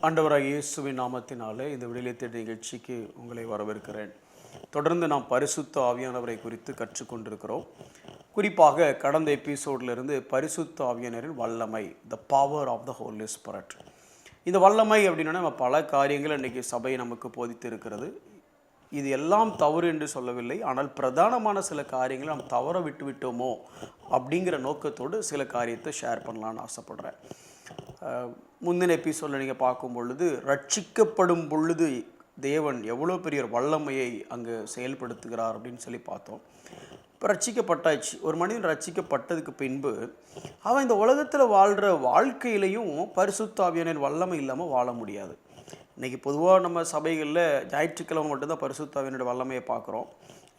ஆண்டவராகிய இயேசுவின் நாமத்தினாலே இந்த விடுதலை தேடல் நிகழ்ச்சிக்கு உங்களை வரவேற்கிறேன். தொடர்ந்து நாம் பரிசுத்த ஆவியானவரை குறித்து கற்றுக்கொண்டிருக்கிறோம். குறிப்பாக கடந்த எபிசோடிலிருந்து பரிசுத்த ஆவியானவரின் வல்லமை, the power of the Holy Spirit. இந்த வல்லமை அப்படின்னா நம்ம பல காரியங்கள் இன்றைக்கி சபை நமக்கு போதித்து இருக்கிறது. இது எல்லாம் தவறு என்று சொல்லவில்லை, ஆனால் பிரதானமான சில காரியங்களை நாம் தவற விட்டு விட்டோமோ அப்படிங்கிற நோக்கத்தோடு சில காரியத்தை ஷேர் பண்ணலான்னு ஆசைப்படுறேன். முந்தின எபிசோடில் நீங்கள் பார்க்கும் பொழுது ரட்சிக்கப்படும் பொழுது தேவன் எவ்வளோ பெரிய வல்லமையை அங்கே செயல்படுத்துகிறார் அப்படின்னு சொல்லி பார்த்தோம். இப்போ ரட்சிக்கப்பட்டாச்சு. ஒரு மனிதன் ரட்சிக்கப்பட்டதுக்கு பின்பு அவன் இந்த உலகத்தில் வாழ்கிற வாழ்க்கையிலையும் பரிசுத்த ஆவியானவரின் வல்லமை இல்லாமல் வாழ முடியாது. இன்றைக்கி பொதுவாக நம்ம சபைகளில் ஞாயிற்றுக்கிழமை மட்டும்தான் பரிசுத்த ஆவியானவருடைய வல்லமையை பார்க்குறோம்.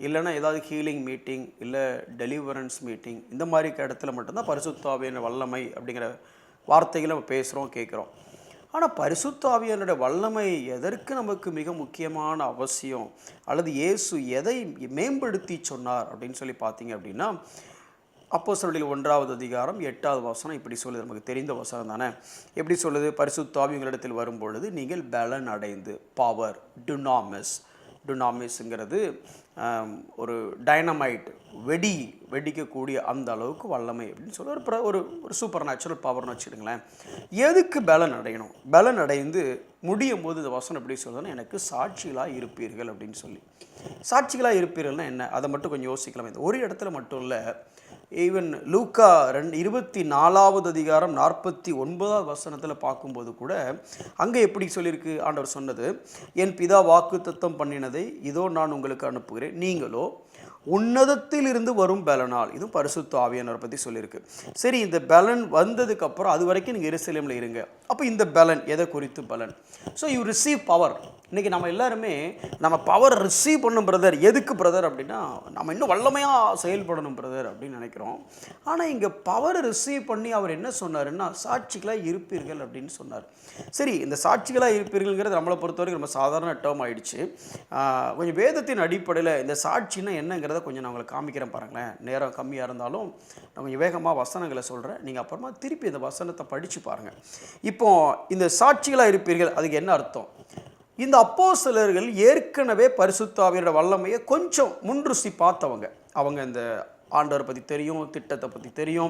இல்லைன்னா ஏதாவது ஹீலிங் மீட்டிங் இல்லை டெலிவரன்ஸ் மீட்டிங் இந்த மாதிரி இடத்துல மட்டும்தான் பரிசுத்த ஆவியானவர் வல்லமை அப்படிங்கிற வார்த்தைகளை நம்ம பேசுகிறோம், கேட்குறோம். ஆனால் பரிசுத்த ஆவியானவருடைய வல்லமை எதற்கு நமக்கு மிக முக்கியமான அவசியம், அல்லது இயேசு எதை மேம்படுத்தி சொன்னார் அப்படின்னு சொல்லி பார்த்தீங்க அப்படின்னா, அப்போஸ்தலர்கள் 1வது அதிகாரம் 8வது வசனம் இப்படி சொல்லுது. நமக்கு தெரிந்த வசனம் தானே. எப்படி சொல்லுது? பரிசுத்த ஆவி உங்களிடத்தில் வரும்பொழுது நீங்கள் பலன் அடைந்து, பவர், டுனாமிஸ்ங்கிறது ஒரு டைனமைட், வெடிக்கக்கூடிய அந்த அளவுக்கு வல்லமை அப்படின்னு சொல்லி ஒரு சூப்பர் நேச்சுரல் பவர்னு வச்சுடுங்களேன். எதுக்கு பலன் அடையணும்? பலன் அடைந்து முடியும் போது இந்த வசனம் எப்படி சொல்லுதுன்னா, எனக்கு சாட்சிகளாக இருப்பீர்கள் அப்படின்னு சொல்லி. சாட்சிகளாக இருப்பீர்கள்னா என்ன? அதை மட்டும் கொஞ்சம் யோசிக்கலாம். இந்த ஒரு இடத்துல மட்டும் இல்லை, ஈவன் லூக்கா 24வது அதிகாரம் 49வது வசனத்தில் பார்க்கும்போது கூட அங்கே எப்படி சொல்லியிருக்கு? ஆண்டவர் சொன்னது, என் பிதா வாக்குத்தத்தம் பண்ணினதை இதோ நான் உங்களுக்கு அனுப்புகிறேன், நீங்களோ உன்னதத்தில் இருந்து வரும் பலனால். இதுவும் பரிசுத்த ஆவியானவரை பற்றி சொல்லியிருக்கு. சரி, இந்த பலன் வந்ததுக்கப்புறம் அது வரைக்கும் நீங்கள் எருசலேமில் இருங்க. அப்போ இந்த பலன் எதை குறித்து பலன்? So you receive power. இன்றைக்கி நம்ம எல்லாருமே நம்ம பவர் ரிசீவ் பண்ணும் பிரதர். எதுக்கு பிரதர் அப்படின்னா, நம்ம இன்னும் வல்லமையாக செயல்படணும் பிரதர் அப்படின்னு நினைக்கிறோம். ஆனால் இங்கே பவர் ரிசீவ் பண்ணி அவர் என்ன சொன்னாருன்னா, சாட்சிகளாக இருப்பீர்கள் அப்படின்னு சொன்னார். சரி, இந்த சாட்சிகளாக இருப்பீர்கள்ங்கிறது நம்மளை பொறுத்தவரைக்கும் ரொம்ப சாதாரண டேர்ம் ஆகிடுச்சு. கொஞ்சம் வேதத்தின் அடிப்படையில் இந்த சாட்சின்னா என்னங்கிறத கொஞ்சம் நான் உங்களுக்கு காமிக்கிறேன் பாருங்களேன். நேரம் கம்மியாக இருந்தாலும் நான் கொஞ்சம் வேகமாக வசனங்களை சொல்கிறேன். நீங்கள் அப்புறமா திருப்பி இந்த வசனத்தை படித்து பாருங்கள். இப்போ இந்த சாட்சிகளாக இருப்பீர்கள் அதுக்கு என்ன அர்த்தம்? இந்த அப்போஸ்தலர்கள் ஏற்கனவே பரிசுத்த ஆவியானவருடைய வல்லமையை கொஞ்சம் முன்ருசி பார்த்தவங்க. அவங்க இந்த ஆண்டவரை பற்றி தெரியும், திட்டத்தை பற்றி தெரியும்,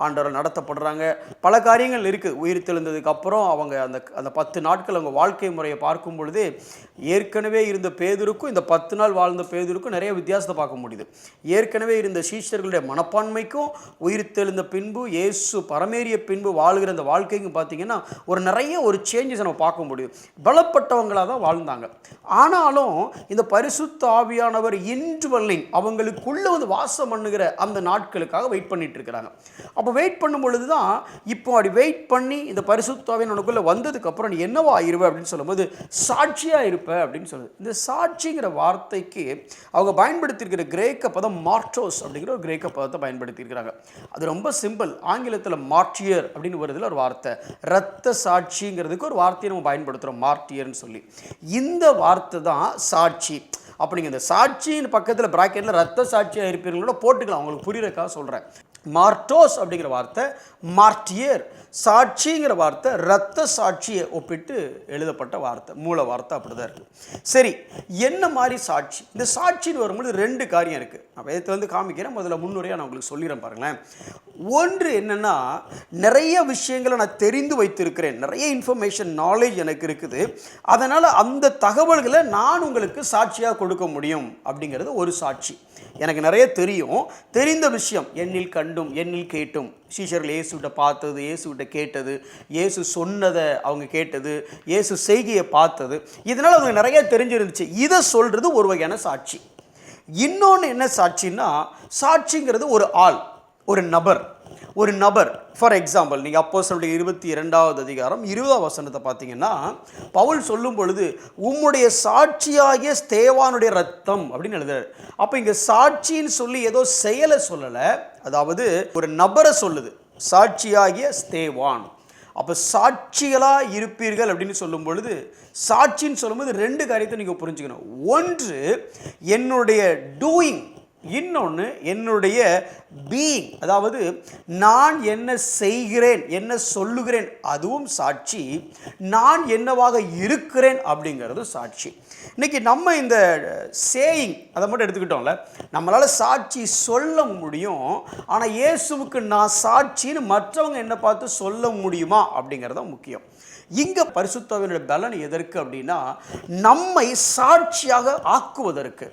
ஆண்டவரை நடத்தப்படுறாங்க, பல காரியங்கள் இருக்குது. உயிர் தெழுந்ததுக்கு அப்புறம் அவங்க அந்த 10 நாட்கள் அவங்க வாழ்க்கை முறையை பார்க்கும் பொழுது ஏற்கனவே இருந்த பேதுருக்கும் இந்த 10 நாள் வாழ்ந்த பேதுருக்கும் நிறைய வித்தியாசத்தை பார்க்க முடியுது. ஏற்கனவே இருந்த சீஷர்களுடைய மனப்பான்மைக்கும் உயிர் தெழுந்த பின்பு இயேசு பரமேறிய பின்பு வாழ்கிற அந்த வாழ்க்கைக்கும் பார்த்தீங்கன்னா நிறைய சேஞ்சஸ் நம்ம பார்க்க முடியும். பலப்பட்டவங்களாக தான் வாழ்ந்தாங்க. ஆனாலும் இந்த பரிசுத்த ஆவியானவர் இன்ட்வெல்லிங் அவங்களுக்குள்ள வாசம் பண்ணுகிற அந்த நாட்களுக்காக வெயிட் பண்ணிட்டு இருக்கிறாங்க. அப்போ வெயிட் பண்ணும் பொழுது தான் இப்போ அப்படி வெயிட் பண்ணி இந்த பரிசுத்த ஆவியானவர் உனக்குள்ள வந்ததுக்கு அப்புறம் நீ என்னவா இருவ அப்படின்னு சொல்லும்போது சாட்சியா இருப்ப அப்படின்னு சொல்லுது. இந்த சாட்சிங்கிற வார்த்தைக்கு அவங்க பயன்படுத்தியிருக்கிற கிரேக்க பதம் மார்டோஸ் அப்படிங்கிற ஒரு கிரேக்க பதத்தை பயன்படுத்தியிருக்கிறாங்க. அது ரொம்ப சிம்பிள். ஆங்கிலத்தில் மார்டியர் அப்படின்னு வருதுல ஒரு வார்த்தை, இரத்த சாட்சிங்கிறதுக்கு ஒரு வார்த்தையை நம்ம பயன்படுத்துகிறோம், மார்டியர்னு சொல்லி. இந்த வார்த்தை தான் சாட்சி. அப்படிங்க இந்த சாட்சியின் பக்கத்தில் பிராக்கெட்டில் ரத்த சாட்சியாக இருப்பீர்களோட போட்டுக்கலாம், அவங்களுக்கு புரியுறதுக்காக சொல்கிறேன். மார்டோஸ் அப்படிங்கிற வார்த்தை மார்டியர், சாட்சிங்கிற வார்த்தை ரத்த சாட்சியை ஒப்பிட்டு எழுதப்பட்ட வார்த்தை, மூல வார்த்தை அப்படிதான் இருக்குது. சரி, என்ன மாதிரி சாட்சி? இந்த சாட்சின்னு வரும்போது 2 காரியம் இருக்குது. நான் வேதத்தை காமிக்கிறேன். முதல்ல முன்னுரையாக நான் உங்களுக்கு சொல்லிடுறேன் பாருங்களேன். ஒன்று என்னென்னா, நிறைய விஷயங்களை நான் தெரிந்து வைத்திருக்கிறேன், நிறைய இன்ஃபர்மேஷன் நாலேஜ் எனக்கு இருக்குது, அதனால் அந்த தகவல்களை நான் உங்களுக்கு சாட்சியாக கொடுக்க முடியும் அப்படிங்கிறது ஒரு சாட்சி. எனக்கு நிறைய தெரியும், தெரிந்த விஷயம் என்னில் கண்டும் என்னில் கேட்டும். சீஷர்கள் இயேசுகிட்ட பார்த்தது, இயேசுகிட்ட கேட்டது, இயேசு சொன்னதை அவங்க கேட்டது, இயேசு செய்கையை பார்த்தது, இதனால் அவங்க நிறைய தெரிஞ்சிருந்துச்சு. இதை சொல்கிறது ஒரு வகையான சாட்சி. இன்னொன்று என்ன சாட்சின்னா, சாட்சிங்கிறது ஒரு ஆள், ஒரு நபர். ஃபார் எக்ஸாம்பிள், நீங்கள் அப்போஸ்தலர்கள் 22வது அதிகாரம் 20வது வசனத்தை பார்த்தீங்கன்னா, பவுல் சொல்லும் பொழுது உம்முடைய சாட்சியாகிய ஸ்தேவானுடைய ரத்தம் அப்படின்னு எழுதுறாரு. அப்போ இங்கே சாட்சின்னு சொல்லி ஏதோ செயலை சொல்லலை, அதாவது ஒரு நபரை சொல்லுது, சாட்சியாகிய ஸ்தேவான். அப்போ சாட்சிகளாக இருப்பீர்கள் அப்படின்னு சொல்லும் பொழுது, சாட்சின்னு சொல்லும்போது 2 காரியத்தை நீங்கள் புரிஞ்சுக்கணும். ஒன்று, என்னுடைய டூயிங், இன்னொன்று என்னுடைய பீயிங், அதாவது நான் என்ன செய்கிறேன் என்ன சொல்லுகிறேன் அதுவும் சாட்சி, நான் என்னவாக இருக்கிறேன் அப்படிங்கிறது சாட்சி. இன்றைக்கி நம்ம இந்த சேயிங் அதை மட்டும் எடுத்துக்கிட்டோம்ல, நம்மளால் சாட்சி சொல்ல முடியும், ஆனால் இயேசுவுக்கு நான் சாட்சின்னு மற்றவங்க என்ன பார்த்து சொல்ல முடியுமா அப்படிங்கிறது தான் முக்கியம். இங்கே பரிசுத்தாவினுடைய பலன் எதற்கு அப்படின்னா நம்மை சாட்சியாக ஆக்குவதற்கு.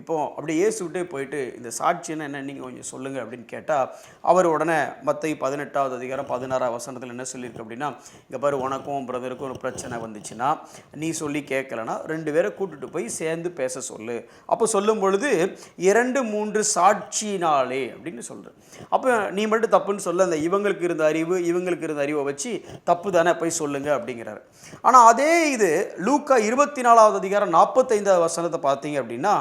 இப்போது அப்படி இயேசு விட்டே போயிட்டு இந்த சாட்சின்னு என்ன நீங்கள் கொஞ்சம் சொல்லுங்கள் அப்படின்னு கேட்டால் அவர் உடனே மத்தேயு 18வது அதிகாரம் 16வது வசனத்தில் என்ன சொல்லியிருக்கு அப்படின்னா, இங்கே பாரு, உனக்கும் பிரதருக்கும் ஒரு பிரச்சனை வந்துச்சுன்னா நீ சொல்லி கேட்கலன்னா 2 பேரை கூட்டிட்டு போய் சேர்ந்து பேச சொல்லு. அப்போ சொல்லும் பொழுது 2-3 சாட்சினாலே அப்படின்னு சொல்கிறேன். அப்போ நீ மட்டும் தப்புன்னு சொல்ல, அந்த இவங்களுக்கு இருந்த அறிவை வச்சு தப்பு தானே போய் சொல்லுங்க அப்படிங்கிறாரு. ஆனால் அதே இது லூக்கா 24வது அதிகாரம் 45வது வசனத்தை பார்த்தீங்க அப்படின்னா,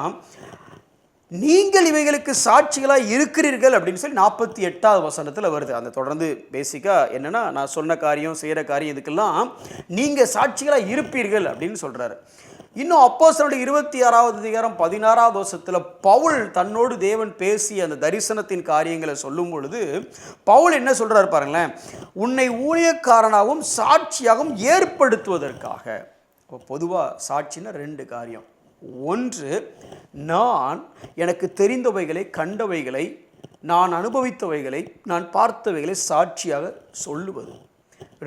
நீங்கள் இவைகளுக்கு சாட்சிகளாக இருக்கிறீர்கள் அப்படின்னு சொல்லி 48வது வசனத்தில் வருது. அந்த தொடர்ந்து பேசிக்காக என்னென்னா, நான் சொன்ன காரியம் செய்கிற காரியம் இதுக்கெல்லாம் நீங்கள் சாட்சிகளாக இருப்பீர்கள் அப்படின்னு சொல்கிறாரு. இன்னும் அப்போஸ்தலருடைய 26வது அதிகாரம் 16வது வசனத்தில் பவுல் தன்னோடு தேவன் பேசி அந்த தரிசனத்தின் காரியங்களை சொல்லும் பொழுது பவுல் என்ன சொல்கிறாரு பாருங்களேன், உன்னை ஊழியக்காரனாகவும் சாட்சியாகவும் ஏற்படுத்துவதற்காக. இப்போ பொதுவாக சாட்சின்னா 2 காரியம். ஒன்று, நான் எனக்கு தெரிந்தவைகளை, கண்டவைகளை, நான் அனுபவித்தவைகளை, நான் பார்த்தவைகளை சாட்சியாக சொல்லுவது.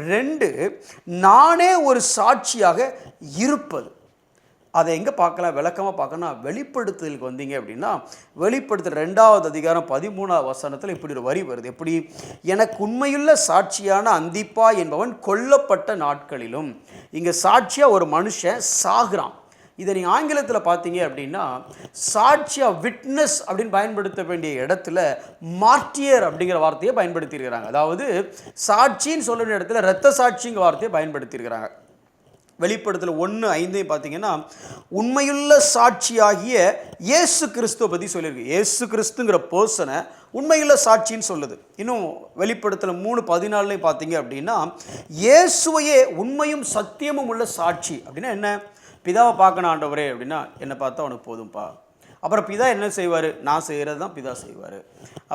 2, நானே ஒரு சாட்சியாக இருப்பது. அதை எங்கே பார்க்கலாம், விளக்கமாக பார்க்கணும். வெளிப்படுத்துதலுக்கு வந்தீங்க அப்படின்னா வெளிப்படுத்தல் 2வது அதிகாரம் 13வது வசனத்தில் இப்படி ஒரு வரி வருது. எப்படி, எனக்கு உண்மையுள்ள சாட்சியான அந்திப்பா என்பவன் கொல்லப்பட்ட நாட்களிலும். இங்கே சாட்சியாக ஒரு மனுஷன் சாகுறான். இதை நீங்கள் ஆங்கிலத்தில் பார்த்தீங்க அப்படின்னா சாட்சியாக விட்னஸ் அப்படின்னு பயன்படுத்த வேண்டிய இடத்துல மார்ட்டியர் அப்படிங்கிற வார்த்தையை பயன்படுத்தியிருக்கிறாங்க. அதாவது சாட்சின்னு சொல்ல வேண்டிய இடத்துல இரத்த சாட்சிங்கிற வார்த்தையை பயன்படுத்தியிருக்கிறாங்க. வெளிப்படுத்தல் 1:5 பார்த்தீங்கன்னா உண்மையுள்ள சாட்சியாகிய இயேசு கிறிஸ்துவை பற்றி சொல்லியிருக்கு. இயேசு கிறிஸ்துங்கிற பர்சனை உண்மையுள்ள சாட்சின்னு சொல்லுது. இன்னும் வெளிப்படுத்தல் 3:14 பார்த்தீங்க அப்படின்னா இயேசுவையே உண்மையும் சத்தியமும் உள்ள சாட்சி. அப்படின்னா என்ன, பிதாவை பார்க்கணும் ஆண்டவரே அப்படின்னா என்னை பார்த்தா உனக்கு போதும்பா. அப்புறம் பிதா என்ன செய்வார், நான் செய்கிறது தான் பிதா செய்வார்.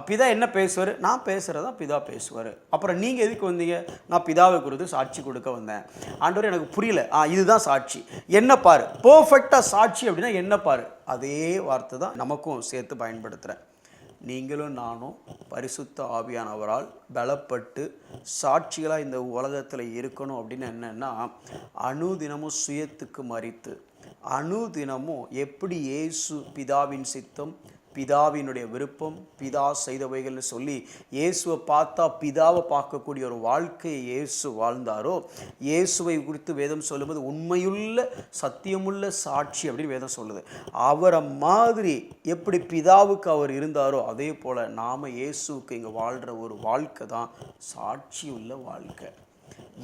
பிதா என்ன பேசுவார், நான் பேசுகிறது தான் பிதா பேசுவார். அப்புறம் நீங்கள் எதுக்கு வந்தீங்க, நான் பிதாவை குறித்து சாட்சி கொடுக்க வந்தேன். ஆண்டவரே எனக்கு புரியல, இதுதான் சாட்சி, என்ன பாரு. பர்ஃபெக்டாக சாட்சி அப்படின்னா என்ன பாரு. அதே வார்த்தை தான் நமக்கும் சேர்த்து பயன்படுத்துகிறேன். நீங்களும் நானும் பரிசுத்த ஆவியானவரால் பலப்பட்டு சாட்சிகளாக இந்த உலகத்தில் இருக்கணும் அப்படின்னு என்னென்னா, அனுதினமும் சுயத்துக்கு மறித்து அனுதினமும் எப்படி இயேசு பிதாவின் சித்தம், பிதாவினுடைய விருப்பம், பிதா செய்தவைகள்னு சொல்லி இயேசுவை பார்த்தா பிதாவை பார்க்கக்கூடிய ஒரு வாழ்க்கையை இயேசு வாழ்ந்தாரோ, இயேசுவை குறித்து வேதம் சொல்லும்போது உண்மையுள்ள சத்தியமுள்ள சாட்சி அப்படின்னு வேதம் சொல்லுது. அவரை மாதிரி எப்படி பிதாவுக்கு அவர் இருந்தாரோ அதே போல் நாம் இயேசுவுக்கு இங்கே வாழ்கிற ஒரு வாழ்க்கை தான் சாட்சி உள்ள வாழ்க்கை.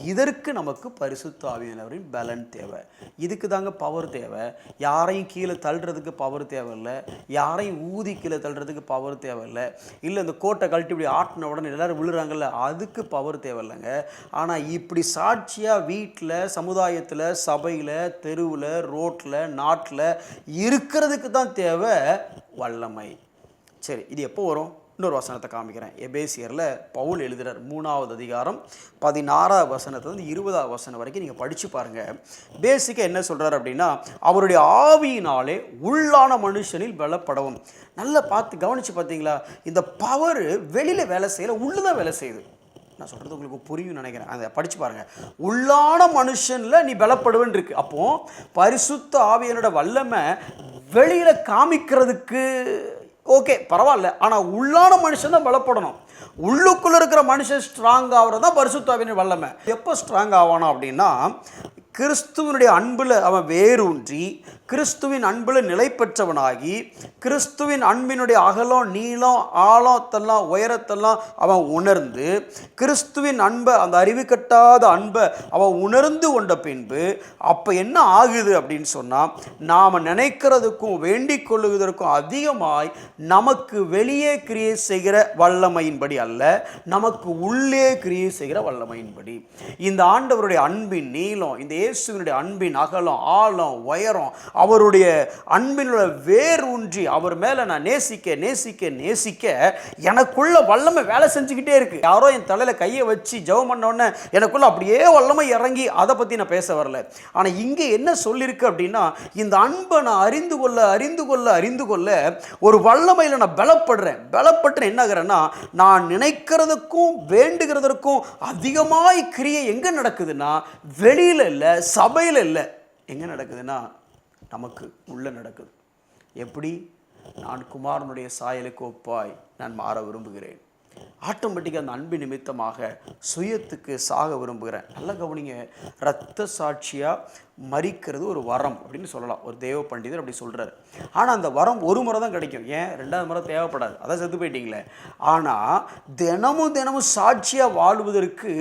இதற்கு நமக்கு பரிசுத்த ஆவியானவரின் பலன் தேவை. இதுக்கு தாங்க பவர் தேவை. யாரையும் கீழே தள்ளுறதுக்கு பவர் தேவையில்லை, யாரையும் ஊதி கீழே தள்ளுறதுக்கு பவர் தேவையில்லை, இல்லை இந்த கோட்டை கழட்டி இப்படி ஆட்டின உடனே எல்லோரும் விழுறாங்கல்ல, அதுக்கு பவர் தேவையில்லைங்க. ஆனால் இப்படி சாட்சியாக வீட்டில், சமுதாயத்தில், சபையில், தெருவில், ரோட்டில், நாட்டில் இருக்கிறதுக்கு தான் தேவை வல்லமை. சரி, இது எப்போ வரும்? இன்னொரு வசனத்தை காமிக்கிறேன். எபேசியரில் பவுல் எழுதுகிறார் 3வது அதிகாரம் 16வது வசனத்துலேருந்து 20வது வசனம் வரைக்கும் நீங்கள் படித்து பாருங்கள். பேசிக்காக என்ன சொல்கிறார் அப்படின்னா, அவருடைய ஆவியினாலே உள்ளான மனுஷனில் பலப்படவும். நல்லா பார்த்து கவனித்து பார்த்தீங்களா, இந்த பவர் வெளியில் வேலை செய்யலை, உள்ளே தான் வேலை செய்யுது. நான் சொல்கிறது உங்களுக்கு புரியும் நினைக்கிறேன். அதை படித்து பாருங்கள். உள்ளான மனுஷனில் நீ பலப்படுவேன் இருக்கு. அப்போது பரிசுத்த ஆவியனோட வல்லமை வெளியில் காமிக்கிறதுக்கு ஓகே பரவாயில்ல, ஆனால் உள்ளான மனுஷன் தான் பலப்படணும். உள்ளுக்குள்ளே இருக்கிற மனுஷன் ஸ்ட்ராங் ஆகிறது தான் பரிசுத்த ஆவியின் வல்லமை. எப்போ ஸ்ட்ராங் ஆவானா அப்படின்னா, கிறிஸ்துவனுடைய அன்பில் அவன் வேரூன்றி கிறிஸ்துவின் அன்பில் நிலை பெற்றவனாகி கிறிஸ்துவின் அன்பினுடைய அகலம், நீளம், ஆழத்தெல்லாம், உயரத்தெல்லாம் அவன் உணர்ந்து கிறிஸ்துவின் அன்பை, அந்த அறிவு கட்டாத அன்பை அவன் உணர்ந்து கொண்ட பின்பு அப்போ என்ன ஆகுது அப்படின்னு சொன்னால், நாம் நினைக்கிறதுக்கும் வேண்டிக் கொள்ளுவதற்கும் அதிகமாய் நமக்கு வெளியே கிரியை செய்கிற வல்லமையின்படி அல்ல, நமக்கு உள்ளே கிரியை செய்கிற வல்லமையின்படி இந்த ஆண்டவருடைய அன்பின் நீளம், இந்த இயேசுவினுடைய அன்பின் அகலம், ஆழம், உயரம், அவருடைய அன்பினுடைய வேர் ஊன்றி அவர் மேலே நான் நேசிக்க நேசிக்க நேசிக்க எனக்குள்ள வல்லமை வேலை செஞ்சுக்கிட்டே இருக்கு. யாரோ என் தலையில் கையை வச்சு ஜெபம் பண்ண உடனே எனக்குள்ள அப்படியே வல்லமை இறங்கி அதை பற்றி நான் பேச வரல. ஆனால் இங்கே என்ன சொல்லியிருக்கு அப்படின்னா, இந்த அன்பை நான் அறிந்து கொள்ள அறிந்து கொள்ள அறிந்து கொள்ள ஒரு வல்லமையில் நான் பலப்பட்டு என்ன ஆகிறேன்னா, நான் நினைக்கிறதுக்கும் வேண்டுகிறதற்கும் அதிகமாய் கிரியை எங்கே நடக்குதுன்னா வெளியில் இல்லை, சபையில் இல்லை. எங்கே நடக்குதுன்னா நமக்கு உள்ளே நடக்குது. எப்படி? நான் குமாரனுடைய சாயலுக்கு ஒப்பாய் நான் மாற விரும்புகிறேன். ஆட்டோமேட்டிக்காக அந்த அன்பு நிமித்தமாக சுயத்துக்கு சாக விரும்புகிறேன். நல்லா கவனிங்க, இரத்த சாட்சியாக மரிக்கிறது ஒரு வரம் அப்படின்னு சொல்லலாம். ஒரு தேவ பண்டிதர் அப்படி சொல்கிறார். ஆனால் அந்த வரம் ஒரு முறை தான் கிடைக்கும். ஏன்? 2வது முறை தேவைப்படாது. அதான் செத்து போயிட்டீங்களே. ஆனால் தினமும் சாட்சியாக வாழ்வதற்கு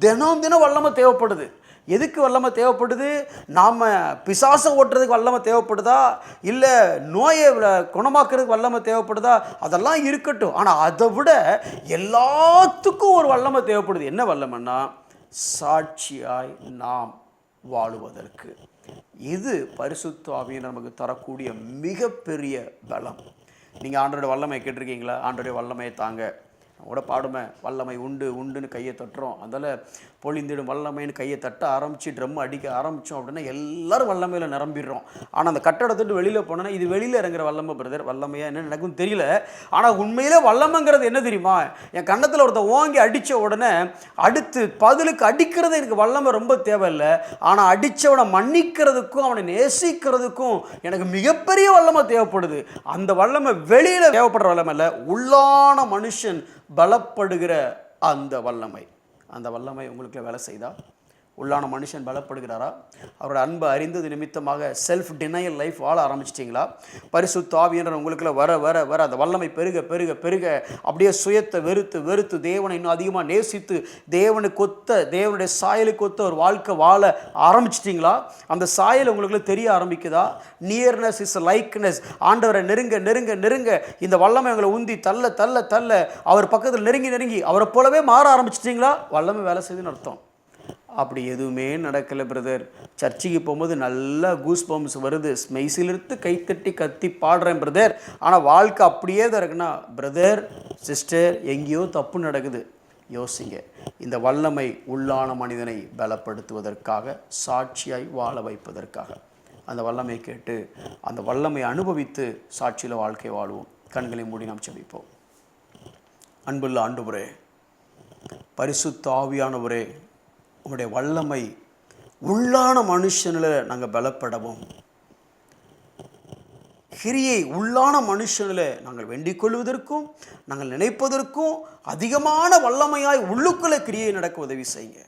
தினம் வல்லமை தேவைப்படுது. எதுக்கு வல்லமை தேவைப்படுது? நாம் பிசாசை ஓட்டுறதுக்கு வல்லமை தேவைப்படுதா, இல்லை நோயை குணமாக்குறதுக்கு வல்லமை தேவைப்படுதா? அதெல்லாம் இருக்கட்டும். ஆனால் அதை விட எல்லாத்துக்கும் ஒரு வல்லமை தேவைப்படுது. என்ன வல்லமைன்னா, சாட்சியாய் நாம் வாழுவதற்கு. இது பரிசுத்த ஆவியானவர் நமக்கு தரக்கூடிய மிகப்பெரிய பலம். நீங்கள் ஆண்டவருடைய வல்லமையை கேட்டிருக்கீங்களா? ஆண்டவருடைய வல்லமையை தாங்க. கூட பாடுமே, வல்லமை உண்டு உண்டுன்னு கையை தட்டுறோம். அதில் பொழிந்திடும் வல்லமைன்னு கையை தட்ட ஆரம்பித்து ட்ரம் அடிக்க ஆரம்பித்தோம் அப்படின்னா எல்லோரும் வல்லமையில் நிரம்பிடுறோம். ஆனால் அந்த கட்டடத்துட்டு வெளியில் போனோன்னா இது வெளியில் இறங்குற வல்லமை பிரதர், வல்லமையாக என்ன எனக்கும் தெரியல. ஆனால் உண்மையிலே வல்லமைங்கிறது என்ன தெரியுமா? என் கன்னத்தில் ஒருத்தர் ஓங்கி அடித்த உடனே அடுத்து பதிலுக்கு அடிக்கிறது எனக்கு வல்லமை ரொம்ப தேவையில்லை. ஆனால் அடித்தவனை மன்னிக்கிறதுக்கும் அவனை நேசிக்கிறதுக்கும் எனக்கு மிகப்பெரிய வல்லமை தேவைப்படுது. அந்த வல்லமை வெளியில் தேவைப்படுற வல்லமை இல்லை, உள்ளான மனுஷன் பலப்படுகிற அந்த வல்லமை. அந்த வல்லமை உங்களுக்கு வேலை செய்தா? உள்ளான மனுஷன் பலப்படுகிறாரா? அவரோட அன்பை அறிந்தது நிமித்தமாக செல்ஃப் டினையல் லைஃப் வாழ ஆரம்பிச்சிட்டிங்களா? பரிசுத்த ஆவியானவர் உங்களுக்குள்ள வர வர வர அந்த வல்லமை பெருக பெருக பெருக அப்படியே சுயத்தை வெறுத்து வெறுத்து தேவனை இன்னும் அதிகமாக நேசித்து தேவனுக்கு ஒத்த, தேவனுடைய சாயலுக்கு ஒத்த ஒரு வாழ்க்கை வாழ ஆரம்பிச்சிட்டிங்களா? அந்த சாயல் உங்களுக்குள்ள தெரிய ஆரம்பிக்குதா? Nearness is likeness. ஆண்டவரை நெருங்க நெருங்க நெருங்க இந்த வல்லமை உங்களை உந்தி தள்ள தள்ள தள்ள அவர் பக்கத்தில் நெருங்கி நெருங்கி அவரை போலவே மாற ஆரம்பிச்சிட்டிங்களா? வல்லமை வேலை செய்துன்னு அர்த்தம். அப்படி எதுவுமே நடக்கலை பிரதர். சர்ச்சுக்கு போகும்போது நல்லா கூஸ் பம்ப்ஸ் வருது, மெய்சிலிருந்து கைத்தட்டி கத்தி பாடுறேன் பிரதர், ஆனால் வாழ்க்கை அப்படியே தான் இருக்குன்னா பிரதர் சிஸ்டர் எங்கேயோ தப்பு நடக்குது. யோசிங்க. இந்த வல்லமை உள்ளான மனிதனை பலப்படுத்துவதற்காக, சாட்சியாய் வாழ வைப்பதற்காக. அந்த வல்லமை கேட்டு அந்த வல்லமை அனுபவித்து சாட்சியில் வாழ்க்கை வாழ்வோம். கண்களை மூடி நாம் ஜெபிப்போம். அன்புள்ள ஆண்டவரே, பரிசுத்த ஆவியானவரே, உங்களுடைய வல்லமை உள்ளான மனுஷனில் நாங்கள் பலப்படவும், கிரியை உள்ளான மனுஷனில் நாங்கள் வேண்டிக் கொள்வதற்கும் நாங்கள் நினைப்பதற்கும் அதிகமான வல்லமையாய் உள்ளுக்குள்ளே கிரியை நடக்க உதவி செய்யுங்க.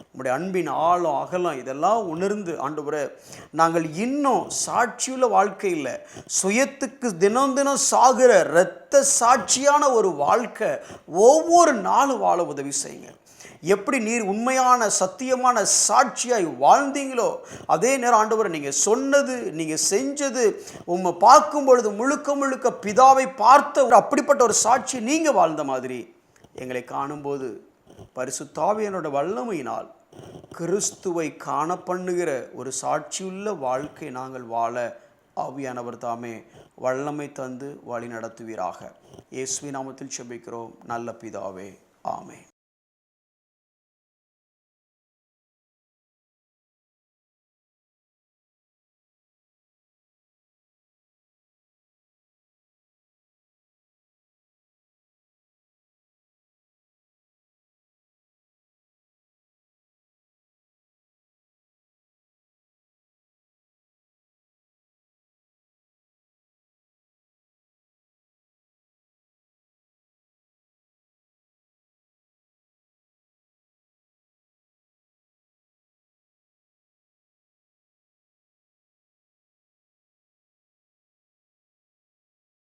உங்களுடைய அன்பின் ஆழம் அகலம் இதெல்லாம் உணர்ந்து ஆண்டவரே, நாங்கள் இன்னும் சாட்சியுள்ள வாழ்க்கையில் சுயத்துக்கு தினம் தினம் சாகிற இரத்த சாட்சியான ஒரு வாழ்க்கை ஒவ்வொரு நாளும் வாழ உதவி செய்யுங்க. எப்படி நீர் உண்மையான சத்தியமான சாட்சியாய் வாழ்ந்தீங்களோ அதே நேரம் ஆண்டவரை நீங்கள் சொன்னது நீங்கள் செஞ்சது உம்மை பார்க்கும் பொழுது முழுக்க முழுக்க பிதாவை பார்த்த அப்படிப்பட்ட ஒரு சாட்சி நீங்கள் வாழ்ந்த மாதிரி எங்களை காணும்போது பரிசுத்த ஆவியானவருடைய வல்லமையினால் கிறிஸ்துவை காண பண்ணுகிற ஒரு சாட்சியுள்ள வாழ்க்கை நாங்கள் வாழ ஆவியானவர் தாமே வல்லமை தந்து வழி நடத்துவீராக. இயேசுவின் நாமத்தில் ஜெபிக்கிறோம் நல்ல பிதாவே, ஆமென்.